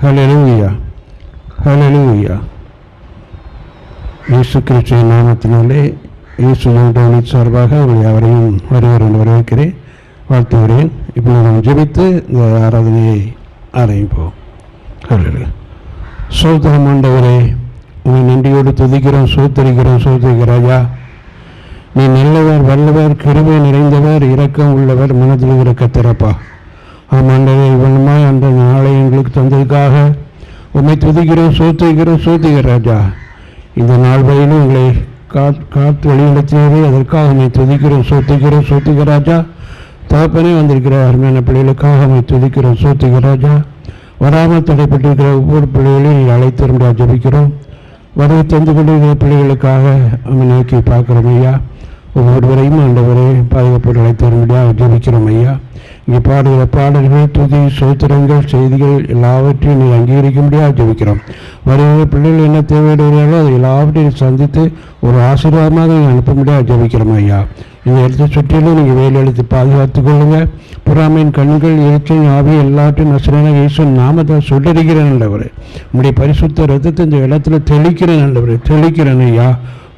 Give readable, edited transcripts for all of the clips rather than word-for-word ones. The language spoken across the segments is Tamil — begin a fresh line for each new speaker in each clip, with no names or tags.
ஹல்லேலூயா, ஹல்லேலூயா. இயேசு கிறிஸ்துவின் நாமத்தினாலே இயேசு நாமத்தின் சார்பாக உங்களை யாவரையும் வருகிறேன் வரவேற்கிறேன், வாழ்த்துகிறேன். இப்போ நாம் ஜெபித்து இந்த ஆராதனையை ஆரம்பிப்போம். ஹல்லேலூயா. சோத்திரம் ஆண்டவரே, உங்களை நன்றியோடு துதிக்கிறோம், சோத்தரிக்கிறோம் ராஜா. நீ நல்லவர், வல்லவர், கிருபை நிறைந்தவர், இரக்கம் உள்ளவர், மனதில் இரக்கத்திறப்பா. ஆமாண்டவே, இவனுமாய் அந்த நாளை எங்களுக்கு தந்ததுக்காக உண்மை துதிக்கிறோம், சோத்திரிக்கிறோம் ராஜா. இந்த நாள் வரையிலும் உங்களை காத்து வழிநடத்தினதே அதற்காக உண்மை துதிக்கிறோம், சோத்திரிக்கிறோம் ராஜா. தகப்பனே, வந்திருக்கிற அருமையான பிள்ளைகளுக்காக உண்மை துதிக்கிறோம், ராஜா. வராமல் தடைப்பட்டிருக்கிற ஒவ்வொரு பிள்ளைகளையும் நீங்கள் அழைத்து ஜபிக்கிறோம். வரவு தந்து கொண்டிருக்கிற பிள்ளைகளுக்காக நம்ம நோக்கி பார்க்குறோம் ஐயா. ஒவ்வொருவரையும் ஆண்டவரே பாதுகாப்போடு அழைத்து வரும்படியாக ஜபிக்கிறோம் ஐயா. இங்கே பாடுகிற பாடல்கள், துதி, சோத்திரங்கள், செய்திகள் எல்லாவற்றையும் நீ அங்கீகரிக்க முடியாது ஜபிக்கிறோம். வருகிற பிள்ளைகள் என்ன தேவைப்படுகிறார்களோ அதை எல்லாவற்றையும் சந்தித்து ஒரு ஆசீர்வாதமாக நீங்கள் அனுப்ப முடியாது ஜபிக்கிறோம் ஐயா. இந்த இடத்தை சுற்றிலும் நீங்கள் வேலை எழுத்து பாதுகாத்துக் கொள்ளுங்கள். புறாமையின் கண்கள், எரிச்சல், ஆவி எல்லாத்தையும் நசரேன இயேசு நாமத்தை சொல்லறிகிறேன் ஆண்டவரே. உங்களுடைய பரிசுத்த ரத்தத்தை இந்த இடத்துல தெளிக்கிறேன் ஆண்டவரே, தெளிக்கிறேன் ஐயா.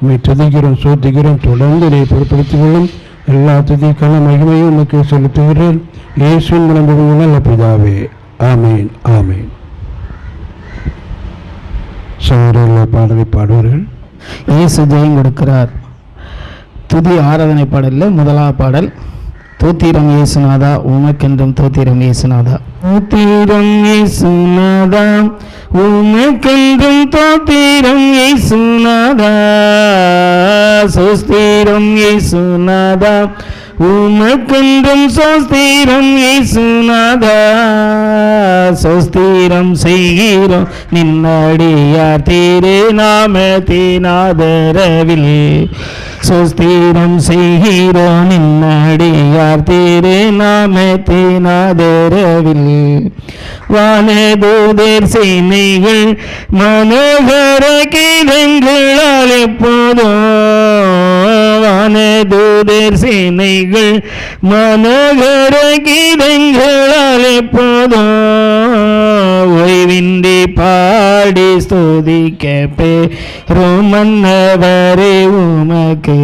உண்மை துதிக்கிறோம், சோத்திக்கிறோம். தொடர்ந்து இதை பொருட்படுத்திக் கொள்ளும். எல்லா துதிக்கான மகிமையும் உனக்கு செலுத்துகிறேன். இயேசுவின் மூலம் நல்ல பிதாவே, ஆமேன், ஆமேன். சோதர பாடலை பாடுவார்கள்.
இயேசு ஜெயம் கொடுக்கிறார். துதி ஆராதனை பாடலில் முதலாவது பாடல், தோத்திரம் இயேசுநாதா உமக்கென்றும் தோத்திரம் இயேசுநாதா. தோத்திரம் இயேசுநாதா உமக்கென்றும் தோத்திரம் இயேசுநாதா. சோஸ்திரம் இயேசுநாதா உமக்கென்றும் சோஸ்திரம் இயேசுநாதா. சோஸ்திரம் செய்கிறோம் நின்னடியார் திரு நாமத்தினாதரவில். சோஸ்திரம் செய்கிறோம் நின்னடியார் திரு நாமத்தினாதரவில். வானதூதர் சேனைகள் மனோகர கீதங்களால் எப்போதும். வானதூதர் சேனைகள் மனோகர கீதங்களால் எப்போதும். ஓய்வின்றி பாடி ஸ்துதிக்க பெறும் மன்னவரே உமக்கு.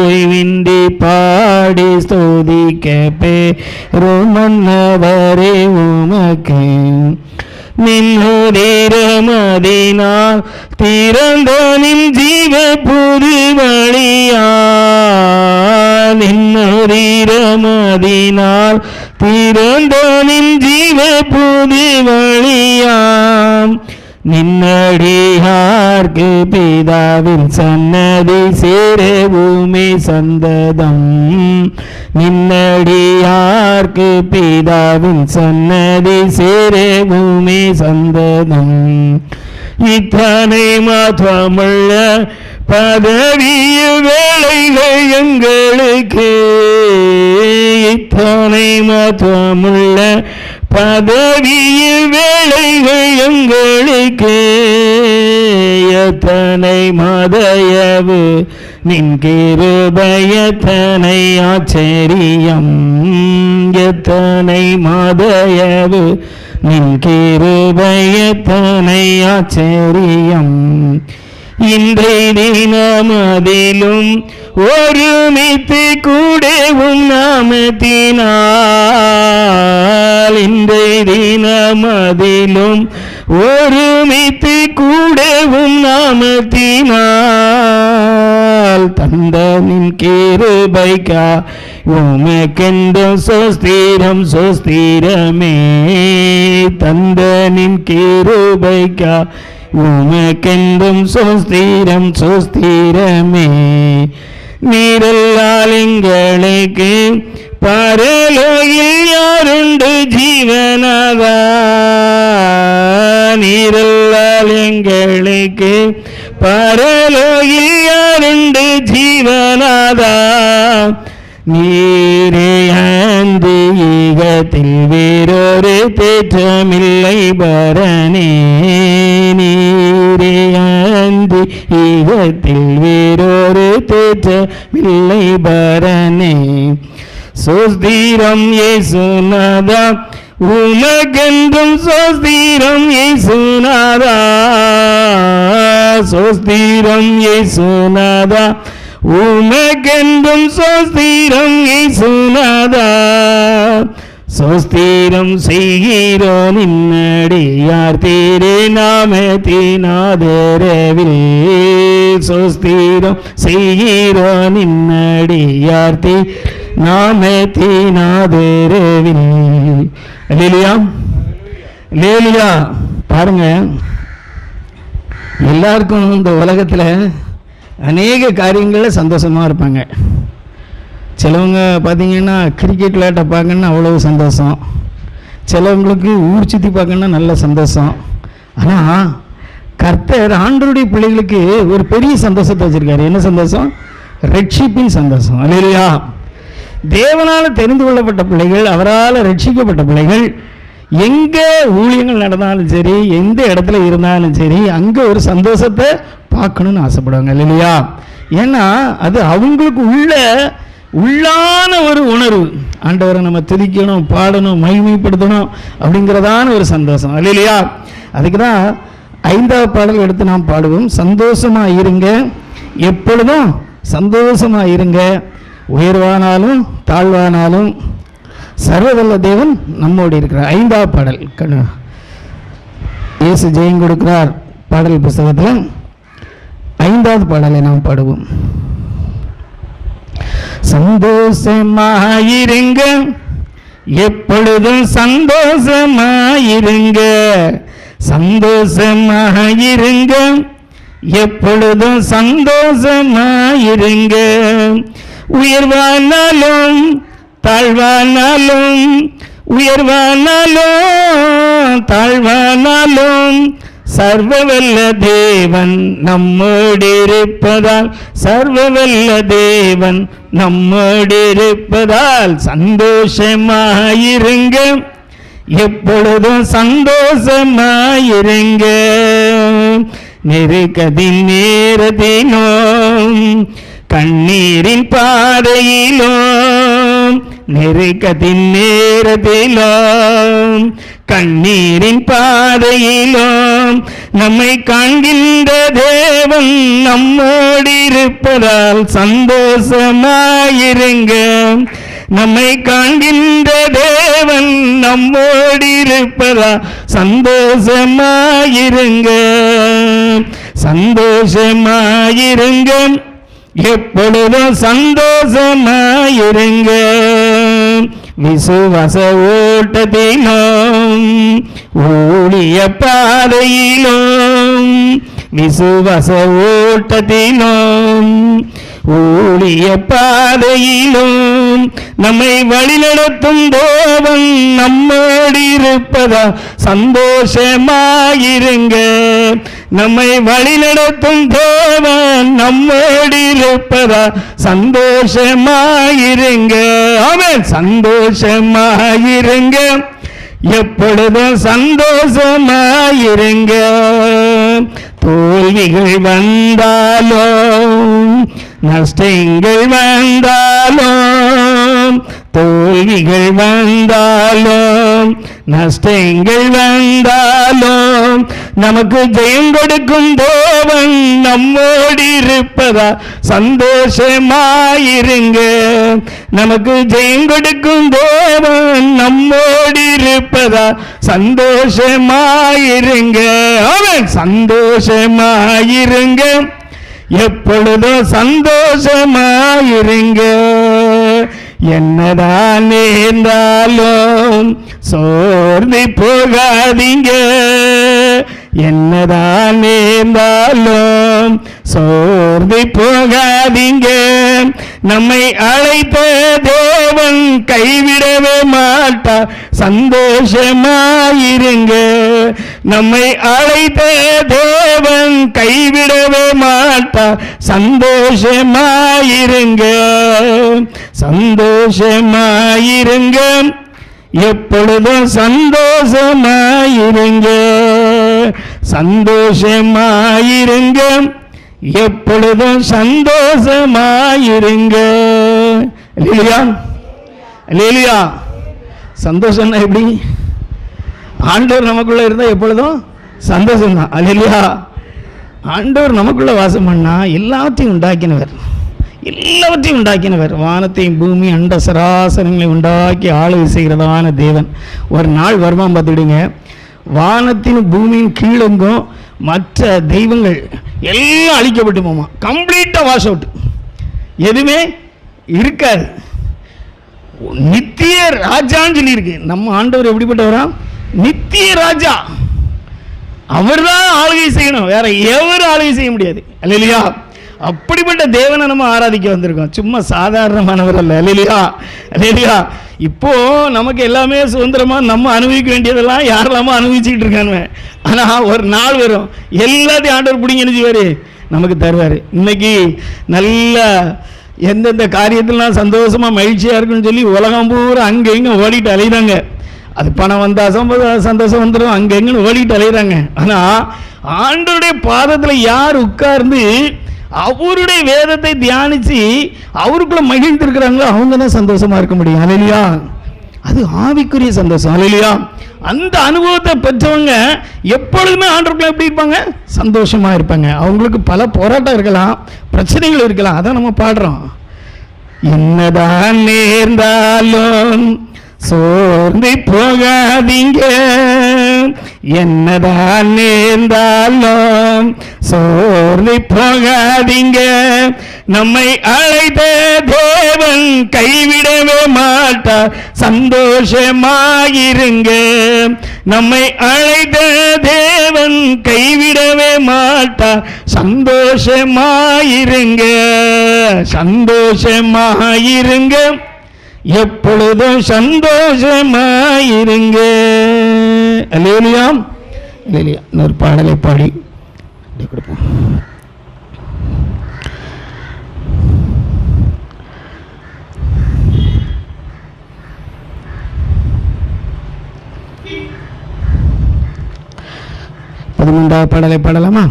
ஓய்வின்றி பாடி ஸ்துதிக்க பெறும் மன்னவரே உமக்கு. நின்னுதிரமதினால் திறந்தோனின் ஜீவ புது வழியா. நின்னுதிரமதினால் திறந்தோனின் ஜீவ புது வழியாம். நின்னடியார்க்கு பிதாவின் சன்னதி சேரவுமே சந்ததம். நின்னடியார்க்கு பிதாவின் சன்னதி சேரவுமே சந்ததம். இத்தனை மாற்றமுள்ள பதவிய வேலைகள் எங்களுக்கு. இத்தனை மாற்றமுள்ள பதவிய வேலைகள் எங்களுக்கு. எத்தனை மதயவு நின் கிருபையத்தனை ஆச்சரியம். எத்தனை மதயவு நின் கிருபையத்தனை ஆச்சரியம். இன்றைய தினமதிலும் ஒருமித்து கூடவும் நாமத்தினால். இன்றைய தினமதிலும் ஒருமித்து கூடவும் நாமத்தினால். தந்தனின் கிருபைக்கா உமக்கென்றும் சோஸ்திரம் சோஸ்திரமே. தந்தனின் கிருபைக்கா உமக்கென்றும் சோஸ்திரம் சோஸ்திரமே. நீரல்லால் எங்களுக்கு பரலோகில் யாருண்டு ஜீவனாதா. நீரல்லால் எங்களுக்கு பரலோகில் யாருண்டு ஜீவனாதா. நீரே அன்று ஈகத்தில் வேறொரு தேற்றமில்லை பரணே. நீரே அன்று ஈகத்தில் வேறொரு தேற்றமில்லை பரணே. சோஸ்திரம் இயேசுநாதா உமக்கென்றும் சோஸ்திரம் இயேசுநாதா, சோஸ்திரம் இயேசுநாதா, உமக்கென்றும் சோஸ்திரம் இயேசுநாதா. சோஸ்திரம் செய்கிறோம் நின்னடியார் தீரே நாமத்தினாதரவில், சோஸ்திரம் செய்கிறோம் நின்னடியார் தீ நாமத்தினாதரவில். அல்லேலூயா, அல்லேலூயா. பாருங்க, எல்லாருக்கும் இந்த உலகத்தில் அநேக காரியங்களில் சந்தோஷமாக இருப்பாங்க. சிலவங்க பார்த்தீங்கன்னா கிரிக்கெட் விளையாட்டை பார்க்கணுன்னா அவ்வளோ சந்தோஷம், சிலவங்களுக்கு ஊர் சுற்றி பார்க்கணுன்னா நல்ல சந்தோஷம். ஆனால் கர்த்தர் ஆண்டவருடைய பிள்ளைகளுக்கு ஒரு பெரிய சந்தோஷத்தை வச்சுருக்காரு. என்ன சந்தோஷம்? ரட்சிப்பின் சந்தோஷம். அல்லேலூயா. தேவனால் தெரிந்து கொள்ளப்பட்ட பிள்ளைகள், அவரால் ரட்சிக்கப்பட்ட பிள்ளைகள் எங்கே ஊழியங்கள் நடந்தாலும் சரி, எந்த இடத்துல இருந்தாலும் சரி, அங்கே ஒரு சந்தோஷத்தை பார்க்கணுன்னு ஆசைப்படுவாங்க. இல்லையா? ஏன்னா அது அவங்களுக்கு உள்ளான ஒரு உணர்வு. ஆண்டவரை நம்ம துதிக்கணும், பாடணும், மகிமைப்படுத்தணும் அப்படிங்கிறதான ஒரு சந்தோஷம். இல்லையா? அதுக்கு தான் 5வது பாடல் எடுத்து நாம் பாடுவோம். சந்தோஷமாக இருங்க, எப்பொழுதும் சந்தோஷமாக இருங்க, உயர்வானாலும் தாழ்வானாலும் சர்வவல்ல தேவன் நம்மோடு இருக்கிறார். 5வது பாடல் இயேசு ஜெயம் கொடுக்கிறார் பாடல் புஸ்தகத்தில் 5வது பாடலை நாம் பாடுவோம். சந்தோஷமாயிருங்க, எப்பொழுதும் சந்தோஷமாயிருங்க, சந்தோஷமாயிருங்க, எப்பொழுதும் சந்தோஷமாயிருங்க, உயர்வானாலும் தாழ்வானாலும், உயர்வானாலும் தாழ்வானாலும் சர்வவல்ல தேவன் நம்மோடு இருப்பதால், சர்வவல்ல தேவன் நம்மோடு இருப்பதால் சந்தோஷமாயிருங்க, எப்பொழுதும் சந்தோஷமாயிருங்க. நெருக்கத்தின் நேரத்திலும் கண்ணீரின் பாதையிலும், நெருக்கத்தின் நேரத்திலும் கண்ணீரின் பாதையிலும் நம்மை காண்கின்ற தேவன் நம்மோடு இருப்பதால் சந்தோஷமாயிருங்க, நம்மை காண்கின்ற தேவன் நம்மோடு இருப்பதால் சந்தோஷமாயிருங்க, சந்தோஷமாயிருங்க, எப்பொழுதும் சந்தோஷமாயிருங்க. விசுவாச ஓட்டத்திலும் ஊழிய பாதையிலும், விசுவாச ஓட்டத்திலும் ஊழிய பாதையிலும் நம்மை வழிநடத்தும் தேவன் நம்மோடு இருப்பதா சந்தோஷமாயிருங்க, நம்மை வழிநடத்தும் தேவன் நம்மோடு இருப்பதா சந்தோஷமாயிருங்க. ஆமென். சந்தோஷமாயிருங்க, எப்பொழுதும் சந்தோஷமாயிருங்க. தோல்விகள் வந்தாலும் நஷ்டங்கள் வந்தாலும், தோல்விகள் வந்தாலும் நஷ்டங்கள் வந்தாலும் நமக்கு ஜெயம் கொடுக்கும் தேவன் நம்மோடு இருப்பதா சந்தோஷமாயிருங்க, நமக்கு ஜெயம் கொடுக்கும் தேவன் நம்மோடு இருப்பதா சந்தோஷமாயிருங்க. அவன் சந்தோஷமாயிருங்க, எப்பொழுதும் சந்தோஷமாயிருங்க. என்னதான் நேர்ந்தாலும் சோர்ந்து போகாதீங்க, என்னதான் நேர்ந்தாலும் சோர்ந்து போகாதீங்க. நம்மை அழைத்த தேவன் கைவிடவே மாட்டார், சந்தோஷமாயிருங்க. நம்மை அழைத்த தேவன் கைவிடவே மாட்டார், சந்தோஷமாயிருங்க, சந்தோஷமாயிருங்க, எப்பொழுதும் சந்தோஷமாயிருங்க, சந்தோஷமாயிருங்க, எப்பொழுதும் சந்தோஷமாயிருங்க. இல்லையா? இல்லையா? சந்தோஷம்னா எப்படி? ஆண்டவர் நமக்குள்ளே இருந்தால் எப்பொழுதும் சந்தோஷம் தான். அல்லேலூயா. ஆண்டவர் நமக்குள்ளே வாசம் பண்ணால் எல்லாத்தையும் உண்டாக்கினவர், வானத்தையும் பூமி அண்ட சராசரங்களை உண்டாக்கி ஆளுகை செய்கிறதான தேவன். ஒரு நாள் வருமா பார்த்துக்கிடுங்க, வானத்தின் பூமியின் கீழெங்கும் மற்ற தெய்வங்கள் எல்லாம் அழிக்கப்பட்டு போமா, கம்ப்ளீட்டாக வாஷ் அவுட், எதுவுமே இருக்காது. நித்திய ராஜான்னு சொல்லியிருக்கு. நம்ம ஆண்டவர் எப்படிப்பட்டவரா? நித்திய ராஜா. அவர் தான் ஆளுகை செய்யணும், வேற எவரும் ஆளுகை செய்ய முடியாது. அல்லேலூயா. அப்படிப்பட்ட தேவனை நம்ம ஆராதிக்க வந்திருக்கோம், சும்மா சாதாரணமானவர் அல்ல. அல்லேலூயா, அல்லேலூயா. இப்போ நமக்கு எல்லாமே சுதந்திரமா நம்ம அனுபவிக்க வேண்டியதெல்லாம் யாரெல்லாமோ அனுபவிச்சுக்கிட்டு இருக்காங்க. ஆனால் ஒரு நாள் வரும், எல்லாத்தையும் ஆண்டவர் பிடிங்க நினைச்சுவாரு, நமக்கு தருவார். இன்னைக்கு நல்ல எந்தெந்த காரியத்திலாம் சந்தோஷமாக மகிழ்ச்சியாக இருக்குன்னு சொல்லி உலகம் பூரா அங்கே இங்கே ஓடிட்டு அலைகிறாங்க. அது பணம் வந்தால் சந்தோஷம் வந்துடும், அங்கே எங்கன்னு ஓடிட்டு அலைகிறாங்க. ஆனால் ஆண்டவருடைய பாதத்தில் யார் உட்கார்ந்து அவருடைய வேதத்தை தியானித்து அவருக்குள்ள மகிழ்ந்திருக்கிறாங்களோ அவங்க தான் சந்தோஷமாக இருக்க முடியும். அல்லேலூயா. அது ஆவிக்குரிய சந்தோஷம். அல்லேலூயா. அந்த அனுபவத்தை பெற்றவங்க எப்பொழுதுமே ஆண்டவருக்குள்ள எப்படி இருப்பாங்க? சந்தோஷமாக இருப்பாங்க. அவங்களுக்கு பல போராட்டம் இருக்கலாம், பிரச்சனைகள் இருக்கலாம், அதான் நம்ம பாடுறோம். என்னதான் நேர்ந்தாலும் சோர்ந்து போகாதீங்க, என்னதான் நேர்ந்தாலும் சோர்ந்து போகாதீங்க, நம்மை அழைத்த தேவன் கைவிடவே மாட்டார், சந்தோஷமாயிருங்க. நம்மை அழைத்த தேவன் கைவிடவே மாட்டார், சந்தோஷமாயிருங்க, சந்தோஷமாயிருங்க, எப்பொழுதும் சந்தோஷமாயிருங்க. அல்லேலூயா, அல்லேலூயா. இன்னொரு பாடலை பாடி கொடுப்போம். பதிமூன்றாவது பாடலை பாடலாமா?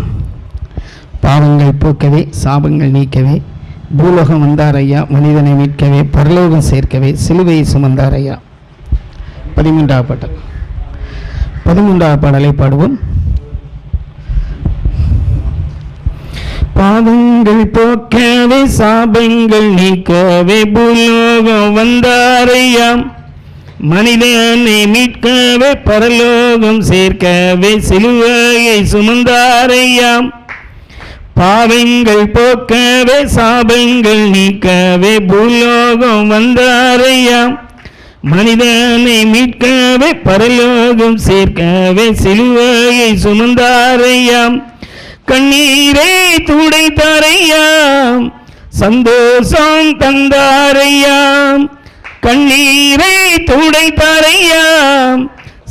பாவங்கள் போக்கவே சாபங்கள் நீக்கவே பூலோகம் வந்தார் ஐயா, மனிதனை மீட்கவே பரலோகம் சேர்க்கவே சிலுவையை சுமந்தார் ஐயா. 13வது பாடல். 13வது பாடலை பாடுவோம். பாவங்கள் போக்கவே சாபங்கள் நீக்கவே பூலோகம் வந்தார் ஐயா, மனிதனை மீட்கவே பரலோகம் சேர்க்கவே சிலுவையை சுமந்தார் ஐயா. பாவங்கள் போக்கவே சாபங்கள் நீக்கவே பூலோகம் வந்தாரையா, மனிதனை மீட்கவே பரலோகம் சேர்க்கவே சிலுவையை சுமந்தாரையா. கண்ணீரை துடைத்தாரையா, சந்தோஷம் தந்தாரையா, கண்ணீரை துடைத்தாரையா,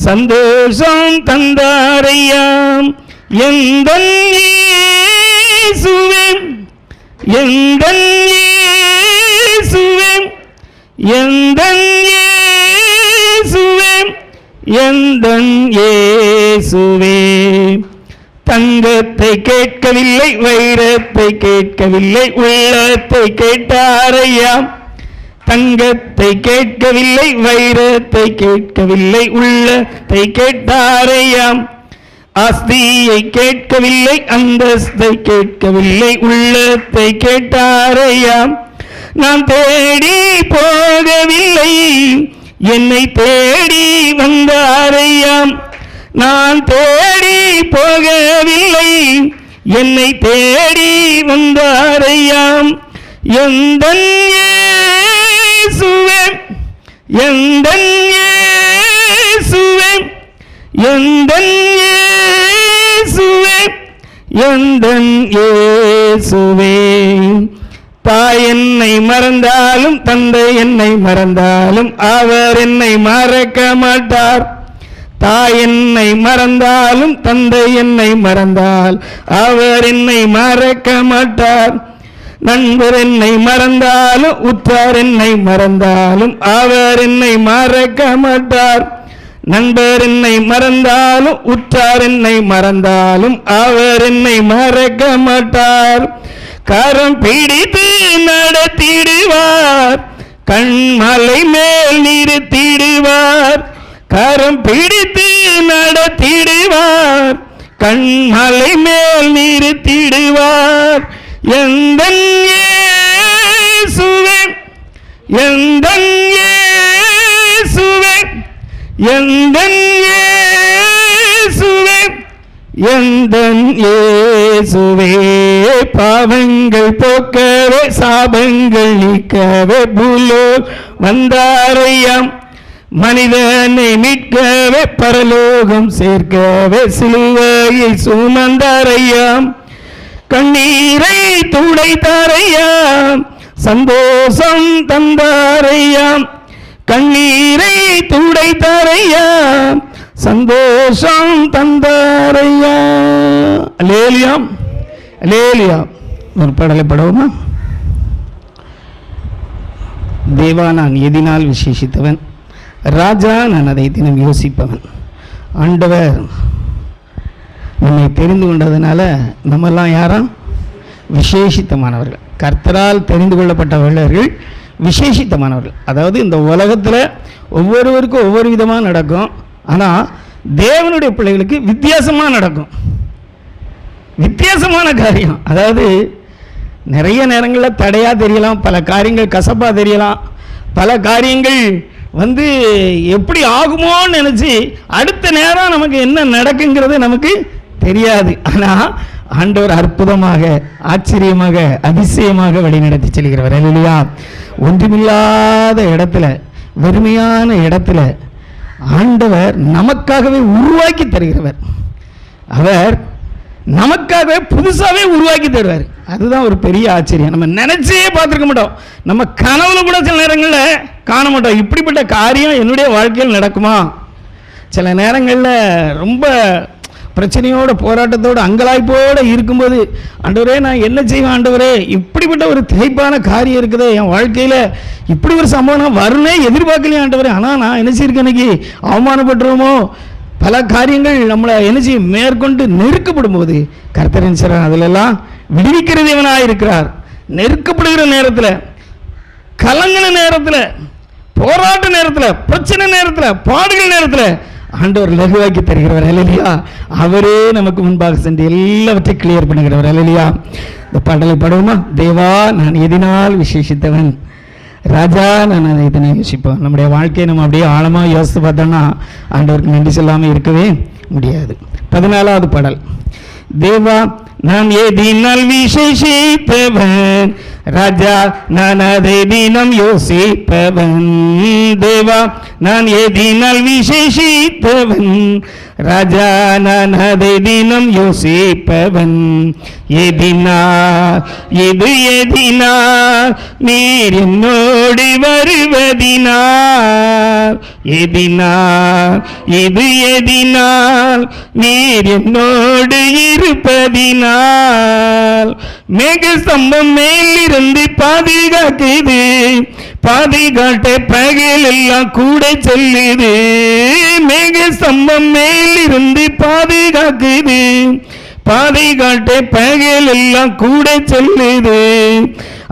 சந்தோஷம் தந்தாரையா. எந்தன் இயேசுவே, எந்தன் இயேசுவே, எந்தன் இயேசுவே, எந்தன் இயேசுவே. தங்கத்தை கேட்கவில்லை, வைரத்தை கேட்கவில்லை, உள்ளத்தை கேட்டாரையா. தங்கத்தை கேட்கவில்லை, வைரத்தை கேட்கவில்லை, உள்ளத்தை கேட்டாரையா. ஆஸ்தியை கேட்கவில்லை, அந்தஸ்தை கேட்கவில்லை, உள்ளத்தை கேட்டாரையா. நான் தேடி போகவில்லை, என்னை தேடி வந்தாரையா. நான் தேடி போகவில்லை, என்னை தேடி வந்தாரையா. எந்தன் இயேசுவே, எந்தன் இயேசுவே, எந்தன் இயேசுவே, எந்தன் இயேசுவே. தாய் என்னை மறந்தாலும் தந்தை என்னை மறந்தாலும் அவர் என்னை மறக்க மாட்டார். தாய் என்னை மறந்தாலும் தந்தை என்னை மறந்தால் அவர் என்னை மறக்க மாட்டார். நண்பர் என்னை மறந்தாலும் உற்றார் என்னை மறந்தாலும் அவர் என்னை மறக்க மாட்டார். நண்பர் என்னை மறந்தாலும் உற்றார் என்னை மறந்தாலும் அவர் என்னை மறக்க மாட்டார். கரம் பிடித்து நடத்திடுவார், கண்மலை மேல் நிறுத்திடுவார். கரம் பிடித்து நடத்திடுவார், கண்மலை மேல் நிறுத்திடுவார். எந்தன் இயேசுவே, எந்தன் இயேசுவே, எந்தன் இயேசுவே, எந்தன் இயேசுவே, பாவங்கள் போக்கவே சாபங்கள் நீக்கவே பூலோ வந்தாரையாம், மனிதனை மீட்கவே பரலோகம் சேர்க்கவே சிலுவையை சுமந்தாரையாம், கண்ணீரை துடைத்தாரையாம், சந்தோஷம் தந்தாரையாம், கண்ணீரை துடைத்தாரையாம், சந்தோஷம் தந்தாரையா. அல்லேலூயா, அல்லேலூயா. ஒரு பாடலை பாடுவோமா? தேவா நான் எதினால் விசேஷித்தவன், ராஜா நான் அதை தினம் யோசிப்பவன். ஆண்டவர் நம்மை தெரிந்து கொண்டதுனால நம்மெல்லாம் யாரும் விசேஷித்தமானவர்கள், கர்த்தரால் தெரிந்து கொள்ளப்பட்டவர்கள் விசேஷித்தமானவர்கள். அதாவது இந்த உலகத்தில் ஒவ்வொருவருக்கும் ஒவ்வொரு விதமாக நடக்கும், ஆனால் தேவனுடைய பிள்ளைகளுக்கு வித்தியாசமாக நடக்கும், வித்தியாசமான காரியம். அதாவது நிறைய நேரங்களில் தடையாக தெரியலாம், பல காரியங்கள் கசப்பாக தெரியலாம், பல காரியங்கள் எப்படி ஆகுமோன்னு நினச்சி அடுத்த நேரம் நமக்கு என்ன நடக்குங்கிறது நமக்கு தெரியாது. ஆனால் ஆண்டவர் அற்புதமாக, ஆச்சரியமாக, அதிசயமாக வழிநடத்தி செல்கிறவர். அல்லேலூயா. ஒன்றுமில்லாத இடத்துல, வெறுமையான இடத்துல ஆண்டவர் நமக்காகவே உருவாக்கி தருகிறவர். அவர் நமக்காகவே புதுசாகவே உருவாக்கி தருவார். அதுதான் ஒரு பெரிய ஆச்சரியம். நம்ம நினைச்சே பார்த்துருக்க மாட்டோம், நம்ம கனவுல கூட சில நேரங்களில் காண மாட்டோம், இப்படிப்பட்ட காரியம் என்னுடைய வாழ்க்கையில் நடக்குமா. சில நேரங்களில் ரொம்ப பிரச்சனையோட, போராட்டத்தோடு, அங்கலாய்ப்போடு இருக்கும்போது, ஆண்டவரே நான் என்ன செய்வேன் ஆண்டவரே, இப்படிப்பட்ட ஒரு திகைப்பான காரியம் இருக்குது என் வாழ்க்கையில், இப்படி ஒரு சம்பவம் வரும்னே எதிர்பார்க்கலையே ஆண்டவரே, ஆனால் நான் என்ன செய்யிருக்கேன், இன்னைக்கு அவமானப்பட்டுருமோ, பல காரியங்கள் நம்மளை என்ன செய்யும் மேற்கொண்டு நெருக்கப்படும் போது கர்த்தரின் சிறன் அதிலெல்லாம் விடுவிக்கிற தேவனாக இருக்கிறார். நெருக்கப்படுகிற நேரத்தில், கலங்கின நேரத்தில், போராட்ட நேரத்தில், பிரச்சனை நேரத்தில், பாடுகள் நேரத்தில் ஆண்டவர் லகுவாக்கி தருகிறவர். அல்லேலூயா. அவரே நமக்கு முன்பாக சென்று எல்லாவற்றையும் கிளியர் பண்ணுகிறவர். அல்லேலூயா. இந்த பாடலை பாடுவோமா? தேவா நான் எதினால் விசேஷித்தவன், ராஜா நான் அதை இதனை யோசிப்போம். நம்முடைய வாழ்க்கையை நம்ம அப்படியே ஆழமாக யோசித்து பார்த்தோம்னா ஆண்டவருக்கு நன்றி சொல்லாமல் இருக்கவே முடியாது. 14வது பாடல். தேவா நான் எதினால் விசேஷித்தவன், ராஜா நான் அதை தினம் யோசிப்பவன். தேவா நான் எதினால் விசேஷித்தவன், ராஜா நான் அதை தினம் யோசிப்பவன். எதினா இது எதினா நீர் என்னோடு வருவதினால், எதினால் இது எதினால் நீர் என்னோடு இருப்பதினால். மேக ஸ்தம்பம் மேலிருந்து பாதுகாக்குது, பாதுகாட்ட பகல் எல்லாம் கூட சொல்லுது. மேக ஸ்தம்பம் மேலிருந்து பாதுகாக்குது, பாதுகாட்ட பகல் எல்லாம் கூட சொல்லுது.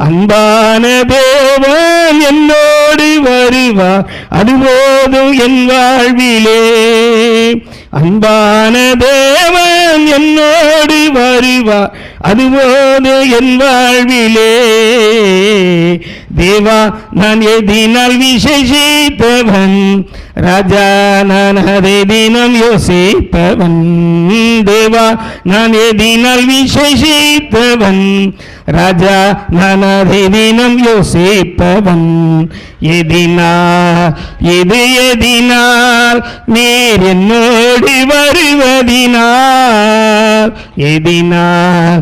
அன்பான தேவன் என்னோடு வருவார், அதுபோதும் என் வாழ்விலே. அன்பான தேவன் என்னோடு வருவார், அதுபோது என் வாழ்விலே. தேவா நான் எதினால் விசேஷித்தவன், ராஜா நான் அதை தினம் யோசிப்பவன். தேவா நான் எதினால் விசேஷித்தவன், ராஜா நான் அதை தினம் யோசிப்பவன். எதினால் இது எதினால் நீர் என்னோடு வருவதினால், எதினால்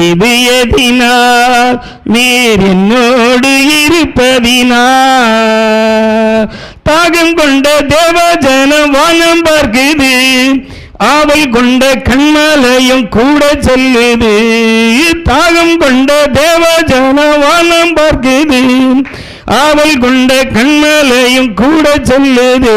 இது எதினால் நீர் என்னோடு இருப்பதினால். தாகம் கொண்ட தேவஜனம் வானம் பார்க்குது, ஆவல் கொண்ட கண்மலையும் கூட சொல்லுது. தாகம் கொண்ட தேவஜன வானம் பார்க்குது, ஆவல் கொண்ட கண்மலையும் கூட சொல்லுது.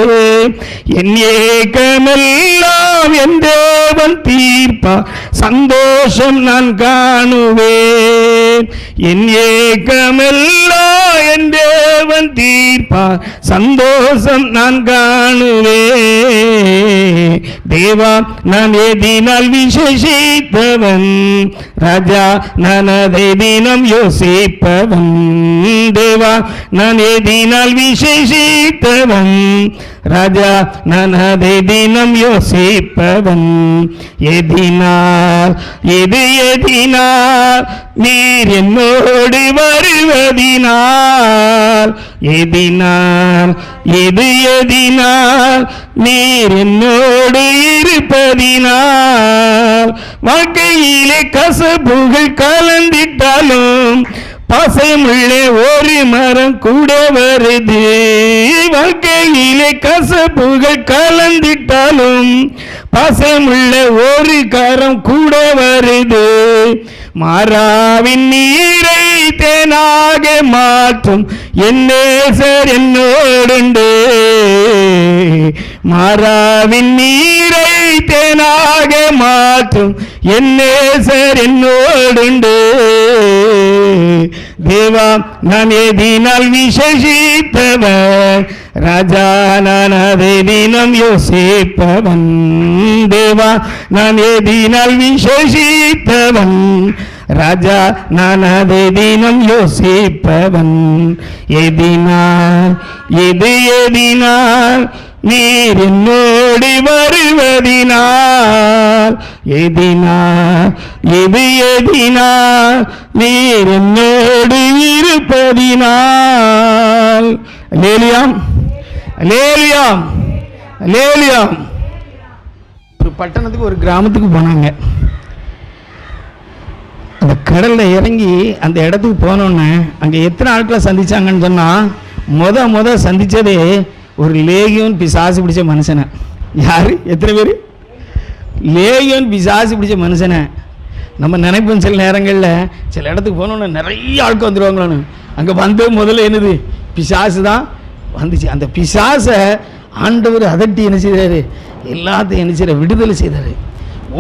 என் ஏக்கமெல்லாம் என் தேவன் தீர்ப்பா, சந்தோஷம் நான் காணுவேன். என் ஏக்கமெல்லாம் என் தேவன் தீர்ப்பார், சந்தோஷம் நான் காணுவேன். தேவா நான் எதினால் விசேஷித்தவன், ராஜா நான் அதை தினம் யோசிப்பவன். தேவா நான் எதினால் விசேஷித்தவன், ராஜா நான் அதை தினம் யோசிப்பவன். எதினால் எதினால் நீர் என்னோடு வருவதினால், எதினால் எதினால் நீர் என்னோடு இருப்பதினால். வாழ்க்கையிலே கசப்புகள் கலந்திட்டாலும் பாசமுள்ள ஒரு மரம் கூட வருது. வாழ்க்கையிலே கசப்புகள் கலந்திட்டாலும் பாசமுள்ள ஒரு கரம் கூட வருது. மாறாவின் நீரை தேனாக மாற்றும் என் நேசர் என்னோடுண்டு. மாறாவின் நீரை தேனாக மாற்றும் என் நேசர் என்னோடுண்டு. தேவா நான் எதினால் விசேஷித்தவன், ராஜா நான் அதை தினம் யோசிப்பவன். தேவா நான் எதினால் விசேஷித்தவன், ராஜா நான் அதை தினம் யோசிப்பவன். எதினால் எதினால் நீர் என்னோடு வருவதினால், எதினால் எதினால் நீர் என்னோடு இருப்பதினால். அல்லேலூயாம் அல்லேலூயாம் அல்லேலூயாம். ஒரு பட்டணத்துக்கு ஒரு கிராமத்துக்கு போனாங்க. அந்த கடலில் இறங்கி அந்த இடத்துக்கு போனோன்னே அங்கே எத்தனை ஆட்களை சந்திச்சாங்கன்னு சொன்னால், முத சந்தித்ததே ஒரு லேகியோன் பிசாசு பிடிச்ச மனுஷனை. யார்? எத்தனை பேர்? லேகியோன் பிசாசு பிடிச்ச மனுஷனை. நம்ம நினைப்போம் சில நேரங்களில் சில இடத்துக்கு போனோன்னு நிறைய ஆட்கள் வந்துடுவாங்களான்னு. அங்கே வந்து முதல்ல என்னது? பிசாசு தான் வந்துச்சு. அந்த பிசாசை ஆண்டவர் அதட்டி என்ன செய்தார்? எல்லாத்தையும் என்ன செய்ய விடுதலை செய்தார்.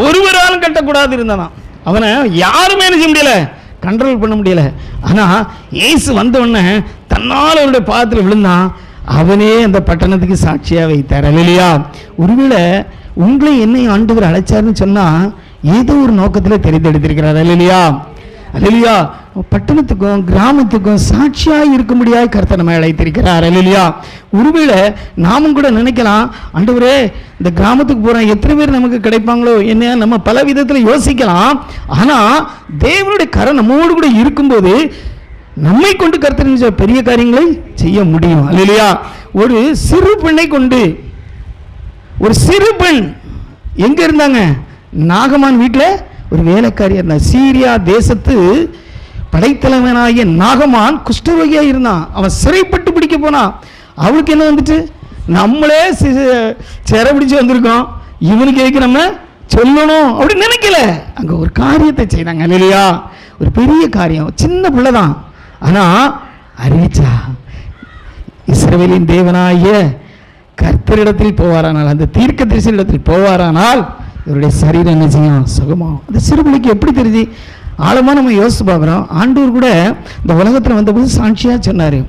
ஒருவராலும் கட்டக்கூடாது இருந்தானா அவனை யாருமே என்ன செய்ய முடியலை, கண்ட்ரோல் பண்ண முடியலை. ஆனால் இயேசு வந்தவுடனே தன்னால் அவருடைய பாதத்தில் விழுந்தான். அவனே அந்த பட்டணத்துக்கு சாட்சியாக வைத்தார். அல்லேலூயா. ஒருவேளை உங்களை என்னை ஆண்டவர் அழைச்சாருன்னு சொன்னால் ஏதோ ஒரு நோக்கத்தில் தெரிந்தெடுத்திருக்கிறார். அல்லேலூயா அல்லேலூயா. பட்டணத்துக்கும் கிராமத்துக்கும் சாட்சியாக இருக்கும்படியாக கர்த்தர் நம்மை அழைத்திருக்கிறார். அல்லேலூயா. ஒருவேளை நாமும் கூட நினைக்கலாம், ஆண்டவரே இந்த கிராமத்துக்கு போகிறோம், எத்தனை பேர் நமக்கு கிடைப்பாங்களோ என்ன, நம்ம பல விதத்தில் யோசிக்கலாம். ஆனால் தேவனுடைய கரம் நம்மோடு கூட இருக்கும்போது நம்மை கொண்டு கர்த்தர் பெரிய காரியங்களை செய்ய முடியும். அல்லேலூயா. ஒரு சிறு பெண்ணை கொண்டு, ஒரு சிறு பெண் எங்க இருந்தாங்க? நாகமான் வீட்டில் ஒரு வேலைக்காரியா இருந்தான். சீரியா தேசத்து படைத்தலைவனாகிய நாகமான் குஷ்டரோகியா இருந்தான். அவன் சிறைப்பட்டு பிடிக்க போனான். அவளுக்கு என்ன வந்துட்டு, நம்மளே சிறை பிடிச்சு வந்திருக்கோம், இவனுக்கு எதுக்கு நம்ம சொல்லணும் அப்படின்னு நினைக்கல. அங்கே ஒரு காரியத்தை செய்தாங்க. அல்லேலூயா. ஒரு பெரிய காரியம், சின்ன பிள்ளை தான், ஆனால் அறிவிச்சா. இஸ்ரவேலின் தேவனாகிய கர்த்தரிடத்தில் போவாரானால், அந்த தீர்க்கதரிசியிடத்தில் போவாரானால் இவருடைய சரீரம் என்ன செய்யும்? சுகமாகும். அந்த சிறுபிள்ளைக்கு எப்படி தெரிஞ்சு? ஆழமாக நம்ம யோசிச்சு பார்க்குறோம். ஆண்டவர் கூட இந்த உலகத்தில் வந்தபோது சாட்சியாக சொன்னார்,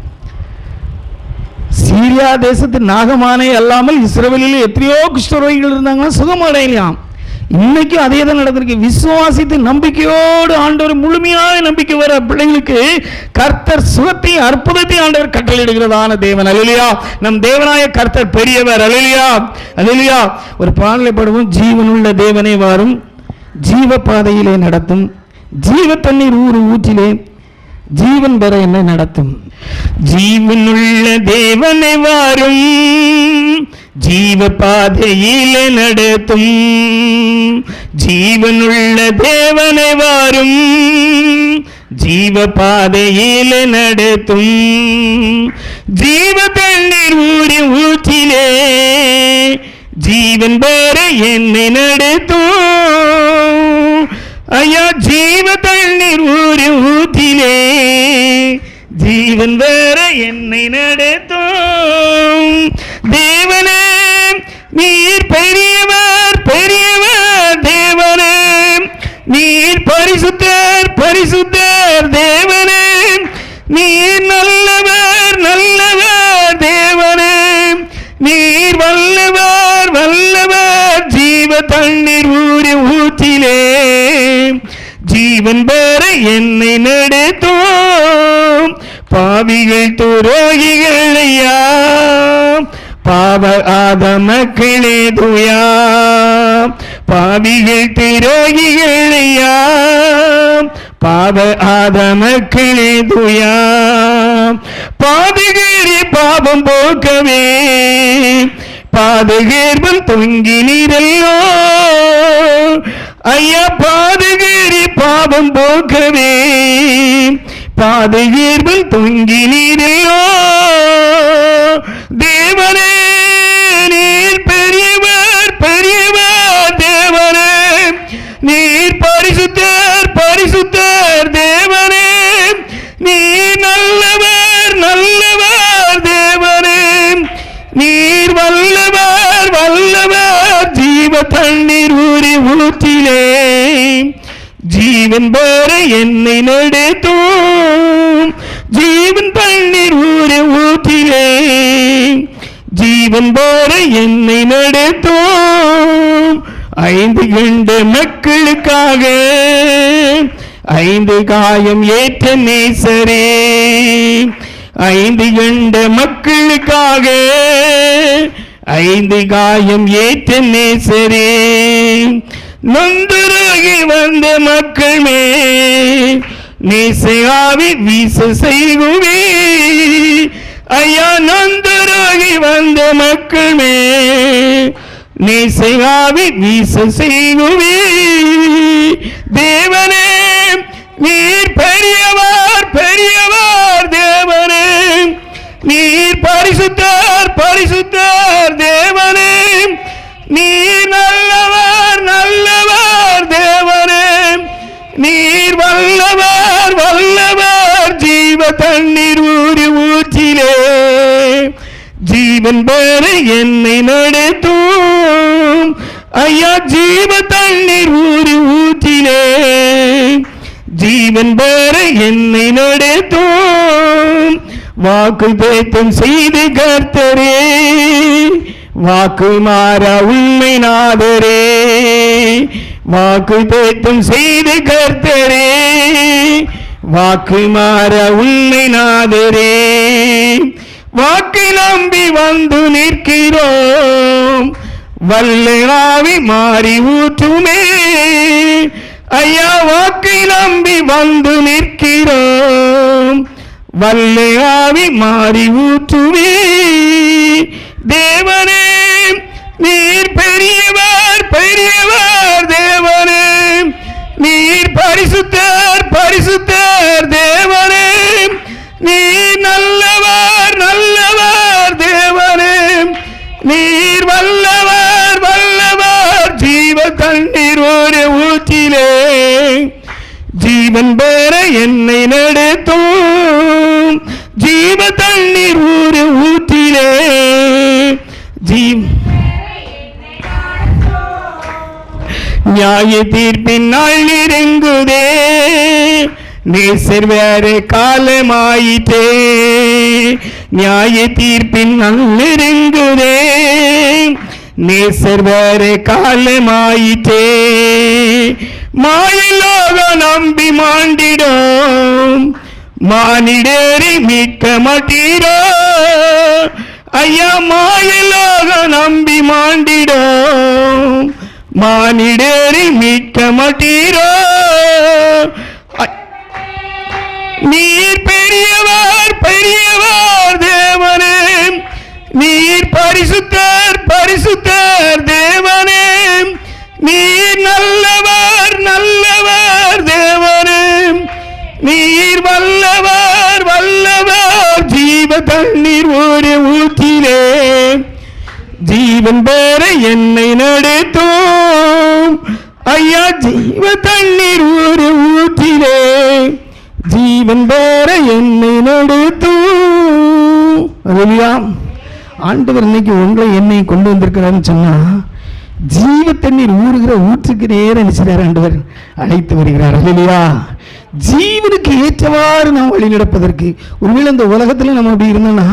சீரியா தேசத்து நாகமானே அல்லாமல் இஸ்ரவேலில் எத்தனையோ குஷ்டரோகிகள் இருந்தாங்கன்னா சுகமடையலாம். இன்னைக்கும் அதே தான் நடந்திருக்கு. விசுவாசித்து நம்பிக்கையோடு ஆண்டவர் முழுமையாக நம்பிக்கை வர பிள்ளைங்களுக்கு கர்த்தர் சுகத்தை அற்புதத்தை ஆண்டவர் கட்டளையிடுகிறதான தேவன். அல்லேலூயா. நம் தேவனாய கர்த்தர் பெரியவர். அல்லேலூயா அல்லேலூயா. ஒரு பாடலை பாடுவோம். ஜீவனுள்ள தேவனே வாரும், ஜீவ பாதையிலே நடத்தும், ஜீவ தண்ணீர் ஊற்றிலே ஜீவன் பெற என்ன நடத்தும். ஜீவனுள்ள தேவனை வாரும், ஜீவ பாதையிலே நடத்தும், ஜீவனுள்ள தேவனை வாரும், ஜீவ பாதையிலே நடத்தும், ஜீவ தண்ணீர் ஊற்றிலே ஜீவன் பெற என்னை நடத்தும். ஐயா, ஜீவ தண்ணீர் ஊற்றிலே ஜீவன் வேற என்னை நடத்தும். தேவனே நீர் பெரியவர் பெரியவர், தேவனே நீர் பரிசுத்தர் பரிசுத்தர், தண்ணீர் ஊற்றிலே ஜீவன் பெற என்னை நடத்தும். பாவிகள் துரோகிகள் ஐயா, பாவ ஆத மக்களே துயா, பாவிகள் துரோகிகள் ஐயா, பாவ ஆத மக்களே துயா. பாதகேறி பாவம் போக்கவே பாதகேர்வன் தொங்கி நீரல்லோ ஐயா, பாதகேறி பாவம் போக்கவே பாதகேர்வன் தொங்கி நீரல்லோ. தேவனே நீர் பெரியவர் பெரியவர், தேவனே நீர் பரிசுத்தர் பரிசுத்தர், தேவனே நீர் நல்லவர் நல்லவர், தேவனே நீர் வல்லவர் வல்லவர். ஜீவ தண்ணீர் ஊற்றிலே ஜீவன் பெற என்னை நடத்தும். ஜீவன் தண்ணீர் ஊற்றிலே ஜீவன் பெற என்னை நடத்தும். 5 கண்ட மக்களுக்காக 5 காயம் ஏற்ற நேசரே, 5 கண்ட மக்களுக்காக 5 காயம் ஏற்ற நேசரே. நொந்துருகி வந்த மக்கள் மேல் நேசையாவி வீச செய்குவே ஐயா, நொந்துருகி வந்த மக்கள் மேல் நேசையாவி வீச செய்குவே. தேவனே நீர் பெரியவர் பெரியவர், தேவனே நீர் பரிசுத்தர் பரிசுத்தர், தேவனே நீர் நல்லவர் நல்லவர், தேவனே நீர் வல்லவர் வல்லவர். ஜீவ தண்ணீர் ஊற்றிலே ஜீவன் பெற என்னை நடத்தும். ஐயா, ஜீவ தண்ணீர் ஊற்றிலே ஜீவன் பெற என்னை நடத்தும். வாக்கு பேத்தம் செய்து கர்த்தரே, வாக்கு மாற உண்மை நாதரே, வாக்கு பேத்தம் செய்து கர்த்தரே, வாக்கு மாற உண்மை நாதரே. வாக்கை நம்பி வந்து நிற்கிறோம், வல்லனாவி மாறி ஊற்றுமே ஐயா. வாக்கை நம்பி வந்து நிற்கிறோம், வல்லனாவி மாறி ஊற்றுமே. தேவனே நீர் பெரியவர் பெரியவர், தேவனே நீர் பரிசுத்தர் பரிசுத்தர், தேவனே நீர் நல்லவர் நல்லவர், தேவனே நீர் வல்லவர் வல்லவர். ஜீவ தண்ணீர் ஊற்றிலே ஜீவன் பெற என்னை நடத்தும். ஜீவ தண்ணீர் ஊற்றிலே நியாய தீர்ப்பின் நாள் நெருங்குதே, நேசர் வேற காலமாயிட்டே. நியாய தீர்ப்பின் நாள் நெருங்குதே, நேசர் வேற காலமாயிட்டே. மாயலோக நம்பி மாண்டிடும், மானிடரை மீட்க மாட்டீரோ ஐயா. மாயலோக நம்பி மாண்டிடும், மானிடரை மீட்க மாட்டீரோ. நீர் பெரியவர் பெரியவர், தேவனே நீர் பரிசுத்தர் பரிசுத்தர், தேவனே நீர் நல்லவர் நல்லவர், தேவனே நீர் வல்லவர் வல்லவர். ஜீவ தண்ணீர் ஊற்றிலே ஜீவன் பெற என்னை நடத்தும். ஐயா, ஜீவ தண்ணீர் ஊற்றிலே ஜீவன் பெற என்னை நடத்தும். அதுலையா ஆண்டவர் இன்னைக்கு உங்களை என்னை கொண்டு வந்திருக்கிறான்னு சொன்னா, ஜீவ தண்ணீர் ஊறுகிற ஊற்றுக்கு நேரம் நினைச்சார் ஆண்டவர் அழைத்து வருகிறார். இல்லையா, ஜீவனுக்கு ஏற்றவாறு நாம் வழி நடப்பதற்கு. ஒருவேளை இந்த உலகத்தில் நம்ம அப்படி இருந்தோம்னா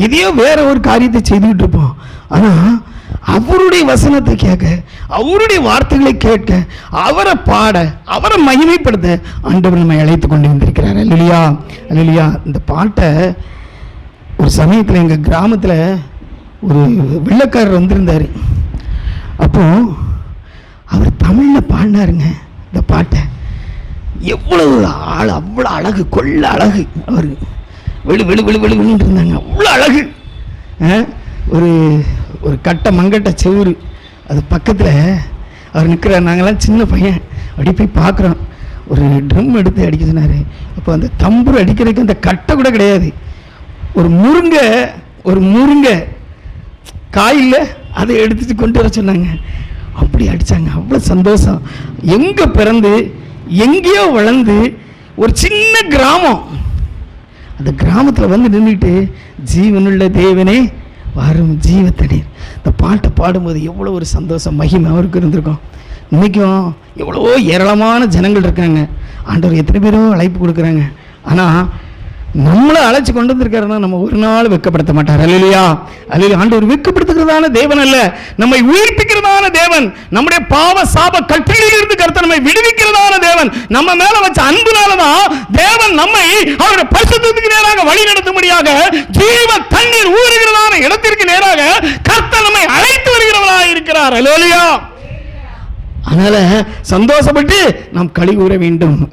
எதையோ வேற ஒரு காரியத்தை செய்துக்கிட்டு இருப்போம். ஆனால் அவருடைய வசனத்தை கேட்க, அவருடைய வார்த்தைகளை கேட்க, அவரை பாட, அவரை மகிமைப்படுத்த ஆண்டவர் நம்மை அழைத்து கொண்டு வந்திருக்கிறார். அல்லேலூயா, அல்லேலூயா. இந்த பாட்டை ஒரு சமயத்தில் எங்கள் கிராமத்தில் ஒரு வெள்ளைக்காரர் வந்திருந்தார். அப்போ அவர் தமிழில் பாடினாருங்க இந்த பாட்டை. எவ்வளவு அவ்வளோ அழகு, கொள்ள அழகு. அவர் வெளு வெளு வெளு வெளுன்னு இருந்தாங்க, அவ்வளோ அழகு. ஒரு ஒரு கட்டை மங்கட்ட செவுரு, அது பக்கத்தில் அவர் நிற்கிறார். நாங்கள்லாம் சின்ன பையன் அப்படி போய் பார்க்குறோம். ஒரு ட்ரம் எடுத்து அடிக்க சொன்னார். அப்போ அந்த தம்பூர் அடிக்கிறதுக்கு அந்த கட்டை கூட கிடையாது. ஒரு முருங்கை காயில் அதை எடுத்துட்டு கொண்டு வர சொன்னாங்க. அப்படி அடித்தாங்க. அவ்வளோ சந்தோஷம். எங்கே பிறந்து எங்கேயோ வளர்ந்து ஒரு சின்ன கிராமம், அந்த கிராமத்தில் வந்து நின்றுட்டு ஜீவனுள்ள தேவனே வரும் ஜீவத்தண்ணீர், இந்த பாட்டை பாடும்போது எவ்வளோ ஒரு சந்தோஷம், மகிமை அவருக்கு இருந்திருக்கும். இன்றைக்கும் எவ்வளவோ ஏராளமான ஜனங்கள் இருக்காங்க. ஆண்டவர் எத்தனை பேரோ அழைப்பு கொடுக்குறாங்க. ஆனால் நம்மளை அழைச்சி கொண்டு வந்திருக்காருன்னா நம்ம ஒரு நாள் வெட்கப்படுத்த மாட்டார். அல்லேலூயா, அல்லேலூயா. ஆண்டவர் வெட்கப்படுத்துகிறதான தேவன் அல்ல, நம்மை உயிர்ப்பிக்கிறதான தேவன். நம்முடைய பாவ சாப கட்டிலிருந்து கர்த்தர் நம்மை விடுவிக்கிறதான தேவன். நம்ம மேல வச்ச அன்புனாலதான் தேவன் நம்மை அவருடைய பரிசுத்தத்துக்கு நேராக வழி நடத்தும்படியாக ஜீவ தண்ணீர் ஊறுகிறதான இடத்திற்கு நேராக கர்த்தர் நம்மை அழைத்து வருகிறவராக இருக்கிறார். அல்லேலூயா. அதனால சந்தோஷப்பட்டு நாம் களி கூற வேண்டும்.